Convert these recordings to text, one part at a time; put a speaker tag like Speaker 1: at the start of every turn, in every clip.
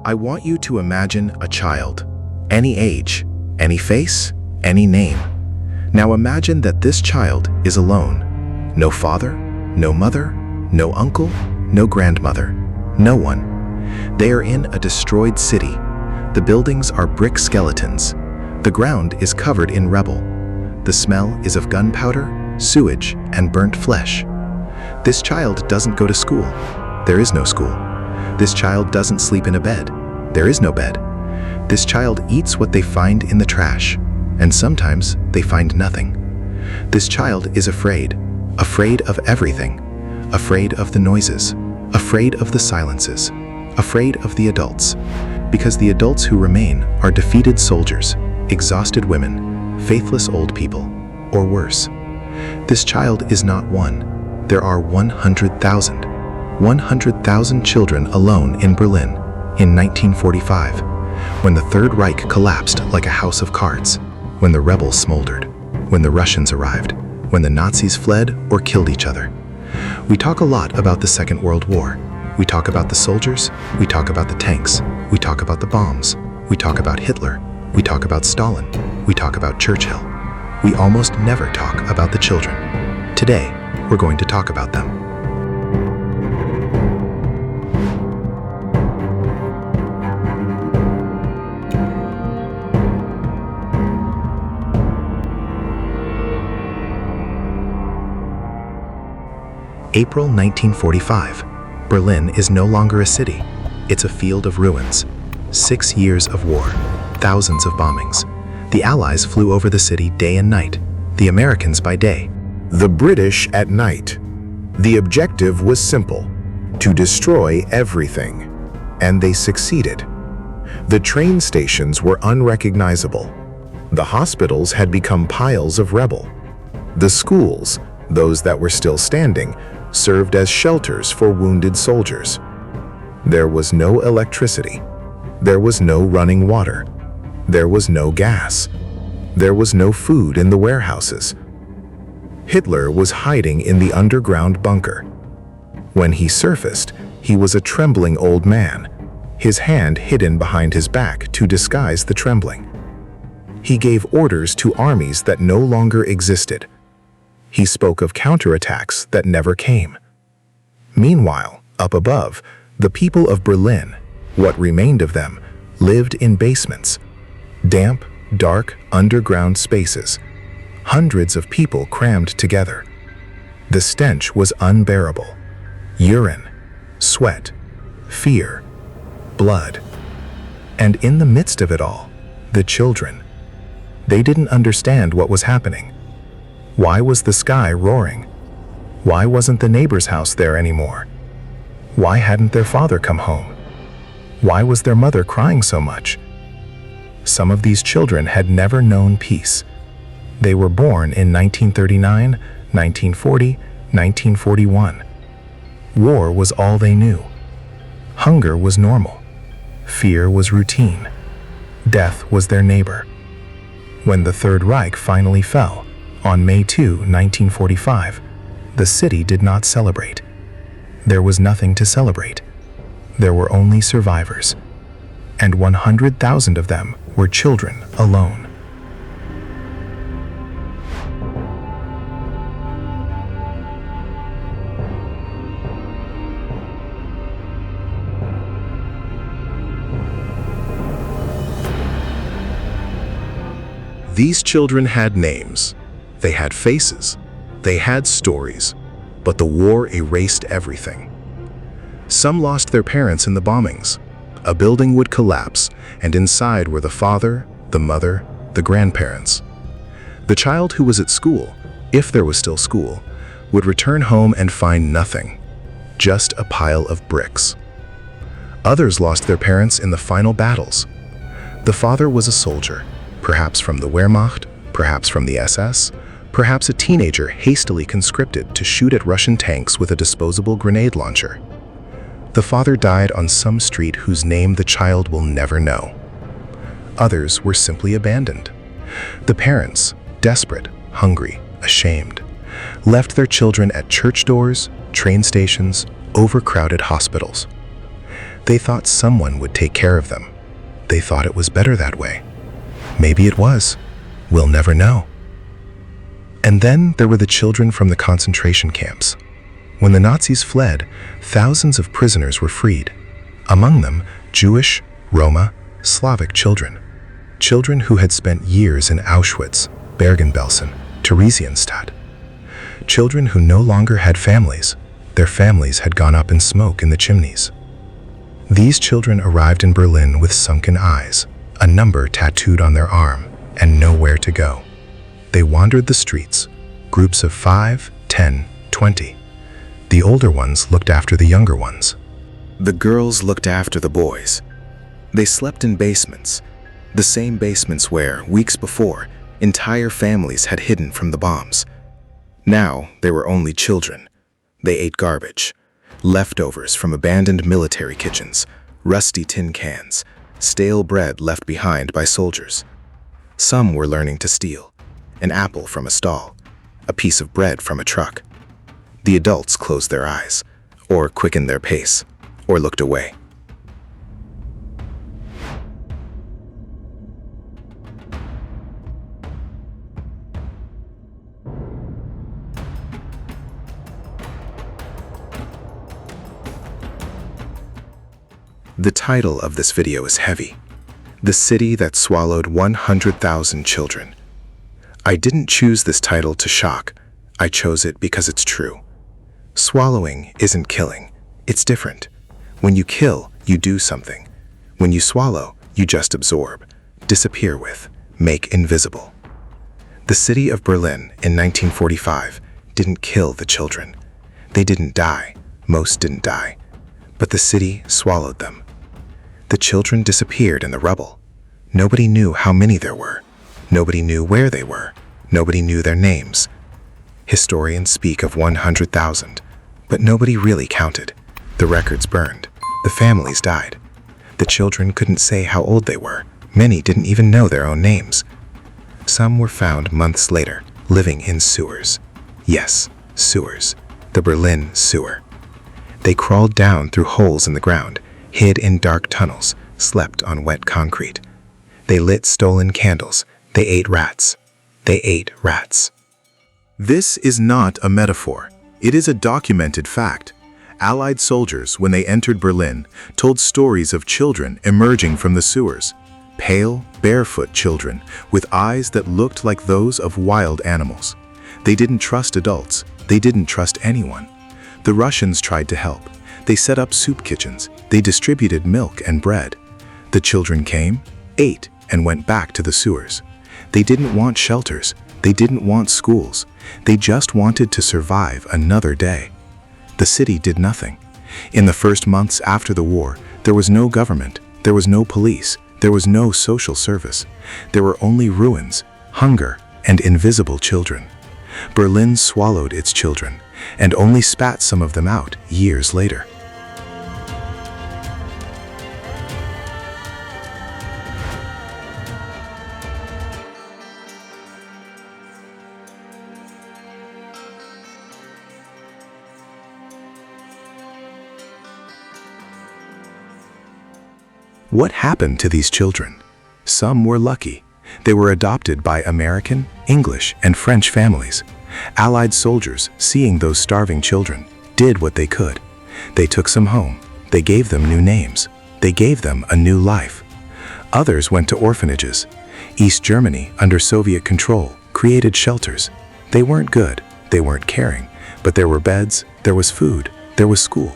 Speaker 1: I want you to imagine a child, any age, any face, any name. Now imagine that this child is alone. No father, no mother, no uncle, no grandmother, no one. They are in a destroyed city. The buildings are brick skeletons. The ground is covered in rubble. The smell is of gunpowder, sewage, and burnt flesh. This child doesn't go to school. There is no school. This child doesn't sleep in a bed. There is no bed. This child eats what they find in the trash, and sometimes they find nothing. This child is afraid of everything, afraid of the noises, afraid of the silences, afraid of the adults, because the adults who remain are defeated soldiers, exhausted women, faithless old people, or worse. This child is not one. There are 100,000. 100,000 children alone in Berlin in 1945, when the Third Reich collapsed like a house of cards, when the rebels smoldered, when the Russians arrived, when the Nazis fled or killed each other. We talk a lot about the Second World War. We talk about the soldiers, we talk about the tanks, we talk about the bombs, we talk about Hitler, we talk about Stalin, we talk about Churchill. We almost never talk about the children. Today, we're going to talk about them. April 1945. Berlin is no longer a city. It's a field of ruins. 6 years of war, thousands of bombings. The Allies flew over the city day and night, the Americans by day.
Speaker 2: The British at night. The objective was simple: to destroy everything. And they succeeded. The train stations were unrecognizable. The hospitals had become piles of rubble. The schools, those that were still standing, served as shelters for wounded soldiers. There was no electricity. There was no running water. There was no gas. There was no food in the warehouses. Hitler was hiding in the underground bunker. When he surfaced, he was a trembling old man, his hand hidden behind his back to disguise the trembling. He gave orders to armies that no longer existed. He spoke of counterattacks that never came. Meanwhile, up above, the people of Berlin, what remained of them, lived in basements. Damp, dark, underground spaces. Hundreds of people crammed together. The stench was unbearable. Urine, sweat, fear, blood. And in the midst of it all, the children. They didn't understand what was happening. Why was the sky roaring? Why wasn't the neighbor's house there anymore? Why hadn't their father come home? Why was their mother crying so much? Some of these children had never known peace. They were born in 1939, 1940, 1941. War was all they knew. Hunger was normal. Fear was routine. Death was their neighbor. When the Third Reich finally fell, on May 2, 1945, the city did not celebrate. There was nothing to celebrate. There were only survivors. And 100,000 of them were children alone.
Speaker 1: These children had names. They had faces. They had stories. But the war erased everything. Some lost their parents in the bombings. A building would collapse, and inside were the father, the mother, the grandparents. The child who was at school, if there was still school, would return home and find nothing, just a pile of bricks. Others lost their parents in the final battles. The father was a soldier, perhaps from the Wehrmacht, perhaps from the SS, perhaps a teenager hastily conscripted to shoot at Russian tanks with a disposable grenade launcher. The father died on some street whose name the child will never know. Others were simply abandoned. The parents, desperate, hungry, ashamed, left their children at church doors, train stations, overcrowded hospitals. They thought someone would take care of them. They thought it was better that way. Maybe it was. We'll never know. And then there were the children from the concentration camps. When the Nazis fled, thousands of prisoners were freed. Among them, Jewish, Roma, Slavic children. Children who had spent years in Auschwitz, Bergen-Belsen, Theresienstadt. Children who no longer had families. Their families had gone up in smoke in the chimneys. These children arrived in Berlin with sunken eyes, a number tattooed on their arm, and nowhere to go. They wandered the streets, groups of 5, 10, 20. The older ones looked after the younger ones.
Speaker 3: The girls looked after the boys. They slept in basements, the same basements where, weeks before, entire families had hidden from the bombs. Now, they were only children. They ate garbage, leftovers from abandoned military kitchens, rusty tin cans, stale bread left behind by soldiers. Some were learning to steal, an apple from a stall, a piece of bread from a truck. The adults closed their eyes, or quickened their pace, or looked away. The title of this video is heavy. The city that swallowed 100,000 children. I didn't choose this title to shock. I chose it because it's true. Swallowing isn't killing. It's different. When you kill, you do something. When you swallow, you just absorb, disappear with, make invisible. The city of Berlin in 1945 didn't kill the children. They didn't die. Most didn't die. But the city swallowed them. The children disappeared in the rubble. Nobody knew how many there were. Nobody knew where they were. Nobody knew their names. Historians speak of 100,000, but nobody really counted. The records burned. The families died. The children couldn't say how old they were. Many didn't even know their own names. Some were found months later, living in sewers. Yes, sewers. The Berlin sewer. They crawled down through holes in the ground, hid in dark tunnels, slept on wet concrete. They lit stolen candles. They ate rats. They ate rats.
Speaker 1: This is not a metaphor. It is a documented fact. Allied soldiers, when they entered Berlin, told stories of children emerging from the sewers. Pale, barefoot children with eyes that looked like those of wild animals. They didn't trust adults. They didn't trust anyone. The Russians tried to help. They set up soup kitchens. They distributed milk and bread. The children came, ate, and went back to the sewers. They didn't want shelters. They didn't want schools. They just wanted to survive another day. The city did nothing. In the first months after the war, there was no government. There was no police. There was no social service. There were only ruins, hunger, and invisible children. Berlin swallowed its children, and only spat some of them out years later. What happened to these children? Some were lucky. They were adopted by American, English, and French families. Allied soldiers, seeing those starving children, did what they could. They took some home. They gave them new names. They gave them a new life. Others went to orphanages. East Germany, under Soviet control, created shelters. They weren't good. They weren't caring. But there were beds. There was food. There was school.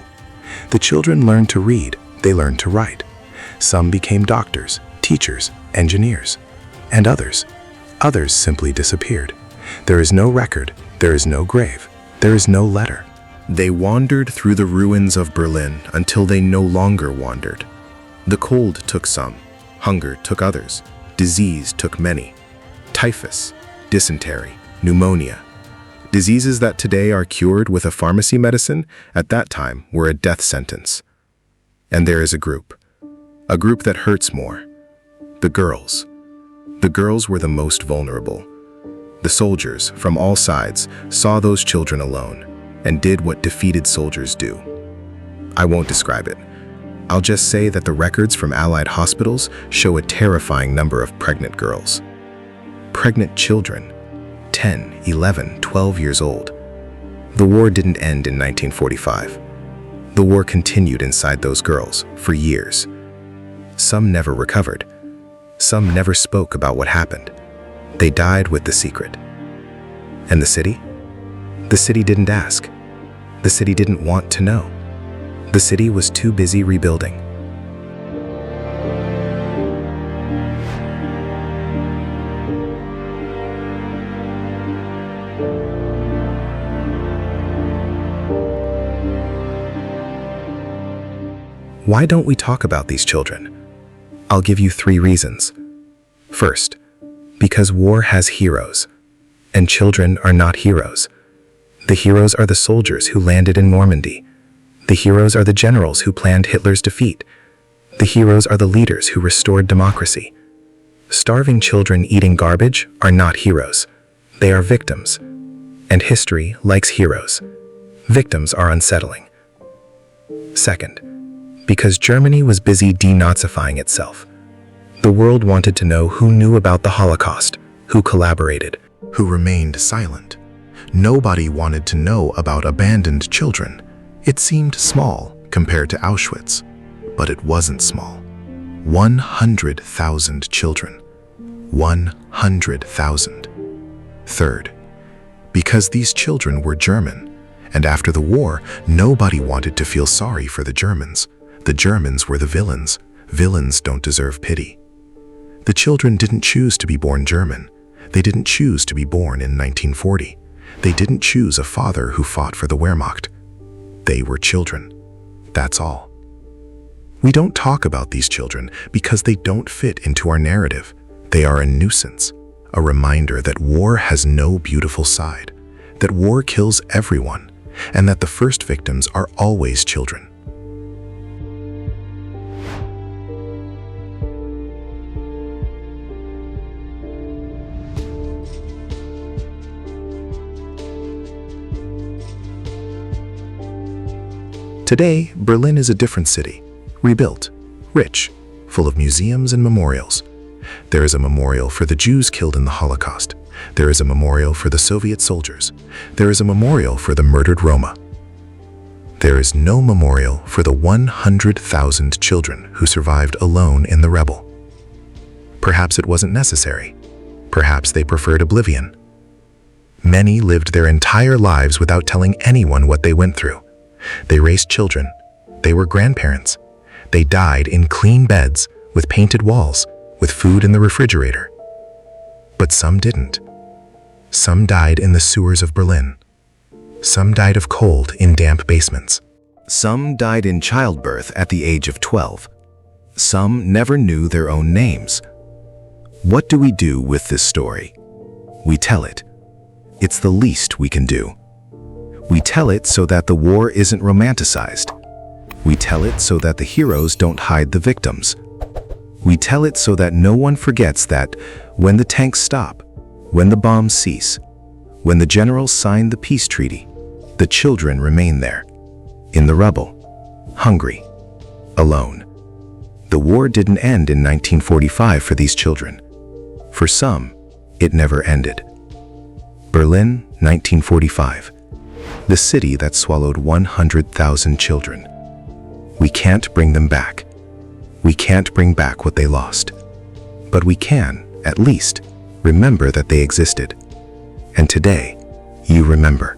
Speaker 1: The children learned to read. They learned to write. Some became doctors, teachers, engineers. And others simply disappeared. There is no record. There is no grave. There is no letter.
Speaker 3: They wandered through the ruins of Berlin until they no longer wandered. The cold took some. Hunger took others. Disease took many. Typhus, dysentery, pneumonia. Diseases that today are cured with a pharmacy medicine, at that time were a death sentence. And there is a group that hurts more. The girls. The girls were the most vulnerable. The soldiers, from all sides, saw those children alone and did what defeated soldiers do. I won't describe it. I'll just say that the records from Allied hospitals show a terrifying number of pregnant girls. Pregnant children, 10, 11, 12 years old. The war didn't end in 1945. The war continued inside those girls for years. Some never recovered. Some never spoke about what happened. They died with the secret. And the city? The city didn't ask. The city didn't want to know. The city was too busy rebuilding. Why don't we talk about these children? I'll give you 3 reasons. First, because war has heroes, and children are not heroes. The heroes are the soldiers who landed in Normandy. The heroes are the generals who planned Hitler's defeat. The heroes are the leaders who restored democracy. Starving children eating garbage are not heroes. They are victims. And history likes heroes. Victims are unsettling. Second, because Germany was busy denazifying itself. The world wanted to know who knew about the Holocaust, who collaborated,
Speaker 1: who remained silent. Nobody wanted to know about abandoned children. It seemed small compared to Auschwitz, but it wasn't small. 100,000 children. 100,000. Third, because these children were German, and after the war, nobody wanted to feel sorry for the Germans. The Germans were the villains. Villains don't deserve pity. The children didn't choose to be born German. They didn't choose to be born in 1940. They didn't choose a father who fought for the Wehrmacht. They were children. That's all. We don't talk about these children because they don't fit into our narrative. They are a nuisance, a reminder that war has no beautiful side, that war kills everyone, and that the first victims are always children. Today, Berlin is a different city, rebuilt, rich, full of museums and memorials. There is a memorial for the Jews killed in the Holocaust. There is a memorial for the Soviet soldiers. There is a memorial for the murdered Roma. There is no memorial for the 100,000 children who survived alone in the rebel. Perhaps it wasn't necessary. Perhaps they preferred oblivion. Many lived their entire lives without telling anyone what they went through. They raised children. They were grandparents. They died in clean beds, with painted walls, with food in the refrigerator. But some didn't. Some died in the sewers of Berlin. Some died of cold in damp basements. Some died in childbirth at the age of 12. Some never knew their own names. What do we do with this story? We tell it. It's the least we can do. We tell it so that the war isn't romanticized. We tell it so that the heroes don't hide the victims. We tell it so that no one forgets that when the tanks stop, when the bombs cease, when the generals sign the peace treaty, the children remain there, in the rubble, hungry, alone. The war didn't end in 1945 for these children. For some, it never ended. Berlin, 1945. The city that swallowed 100,000 children. We can't bring them back. We can't bring back what they lost. But we can, at least, remember that they existed. And today, you remember.